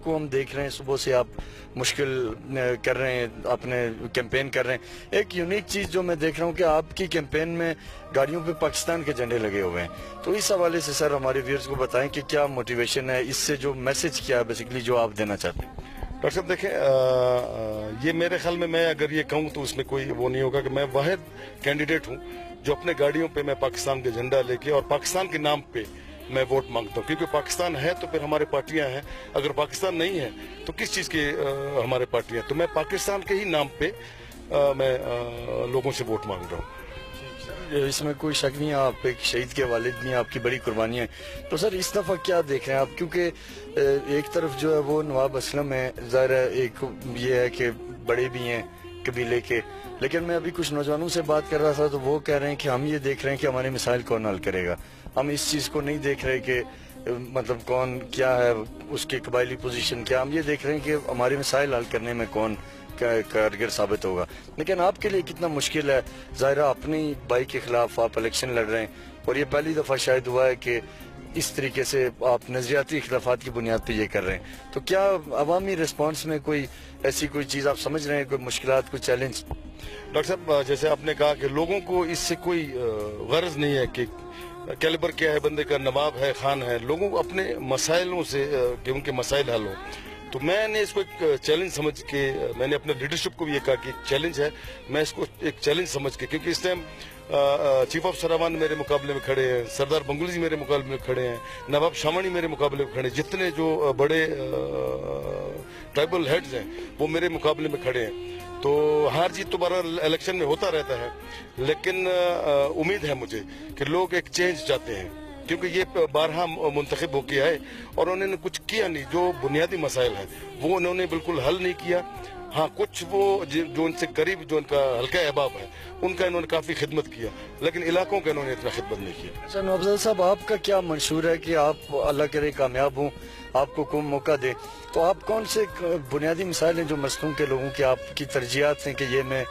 को हम देख रहे हैं, सुबह से आप मुश्किल कर रहे हैं, अपने कैंपेन कर रहे हैं। एक यूनिक चीज़ जो मैं देख रहा हूँ कि आपकी कैंपेन में गाड़ियों पे पाकिस्तान के झंडे लगे हुए हैं। तो इस हवाले से सर हमारे व्यूअर्स को बताएं कि क्या मोटिवेशन है, इससे जो मैसेज क्या है बेसिकली जो आप देना चाहते हैं। डॉक्टर साहब देखें, ये मेरे ख्याल में, मैं अगर ये कहूँ तो उसमें कोई वो नहीं होगा कि मैं वाहिद कैंडिडेट हूँ जो अपने गाड़ियों पे मैं पाकिस्तान के झंडा लेके और पाकिस्तान के नाम पे मैं वोट मांगता हूँ। क्योंकि पाकिस्तान है तो फिर हमारे पार्टियां हैं, अगर पाकिस्तान नहीं है तो किस चीज़ की हमारे पार्टियां। तो मैं पाकिस्तान के ही नाम पे मैं लोगों से वोट मांग रहा हूँ। इसमें कोई शक नहीं है, आप एक शहीद के वालिद भी हैं, आपकी बड़ी कुर्बानी है। तो सर इस दफ़ा क्या देख रहे हैं आप, क्योंकि एक तरफ जो है वो नवाब असलम है, ज़ाहिर है एक ये है कि बड़े भी हैं कबीले के, लेकिन मैं अभी कुछ नौजवानों से बात कर रहा था तो वो कह रहे हैं कि हम ये देख रहे हैं कि हमारे मिसाइल कौन हल करेगा। हम इस चीज़ को नहीं देख रहे कि मतलब कौन क्या है, उसकी कबायली पोजीशन क्या, हम ये देख रहे हैं कि हमारे मिसाइल हल करने में कौन कारगर साबित होगा। लेकिन आपके लिए कितना मुश्किल है, ज़ाहिर अपनी भाई के खिलाफ आप इलेक्शन लड़ रहे हैं और ये पहली दफ़ा शायद हुआ है कि इस तरीके से आप नजरियाती इख्तिलाफात की बुनियाद पे ये कर रहे हैं। तो क्या अवामी रिस्पांस में कोई ऐसी कोई चीज़ आप समझ रहे हैं, कोई मुश्किलात, कोई चैलेंज? डॉक्टर साहब जैसे आपने कहा कि लोगों को इससे कोई गर्ज नहीं है कि कैलिबर क्या है, बंदे का नवाब है, खान है। लोगों को अपने मसाइलों से कि उनके मसाइल हल हो। तो मैंने इसको एक चैलेंज समझ के, मैंने अपने लीडरशिप को भी ये कहा कि चैलेंज है, मैं इसको एक चैलेंज समझ के, क्योंकि इस टाइम चीफ ऑफ सरावान मेरे मुकाबले में खड़े हैं, सरदार बंगुली जी मेरे मुकाबले में खड़े हैं, नवाब शामानी मेरे मुकाबले में खड़े हैं, जितने जो बड़े ट्राइबल हेड्स हैं वो मेरे मुकाबले में खड़े हैं। तो हार जीत तो बार इलेक्शन में होता रहता है, लेकिन उम्मीद है मुझे कि लोग एक चेंज चाहते हैं, क्योंकि ये बारहा मुंतखब हो किया है और उन्होंने कुछ किया नहीं। जो बुनियादी मसाइल है वो उन्होंने बिल्कुल हल नहीं किया। हाँ, कुछ वो जो उनसे करीब, जो उनका हल्का अहबाब है, उनका इन्होंने काफी खिदमत किया, लेकिन इलाकों का इन्होंने इतना खिदमत नहीं किया। अच्छा नवाब साहब, आपका क्या मंशूर है कि आप अल्लाह करे कामयाब हों, आपको कोई मौका दे, तो आप कौन से बुनियादी मिसाइल हैं जो मसलूम के लोगों की आपकी तरजीहात हैं कि ये मैं